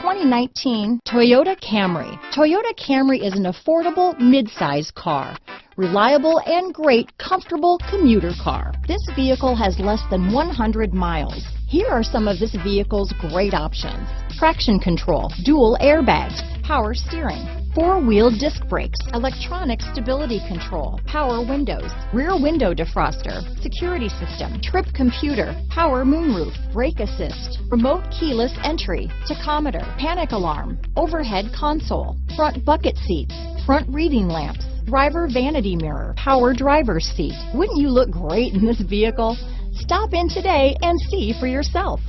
2019 Toyota Camry. Toyota Camry is an affordable mid-size car. Reliable and great comfortable commuter car. This vehicle has less than 100 miles. Here are some of this vehicle's great options: traction control, dual airbags, power steering, four-wheel disc brakes, electronic stability control, power windows, rear window defroster, security system, trip computer, power moonroof, brake assist, remote keyless entry, tachometer, panic alarm, overhead console, front bucket seats, front reading lamps, driver vanity mirror, power driver's seat. Wouldn't you look great in this vehicle? Stop in today and see for yourself.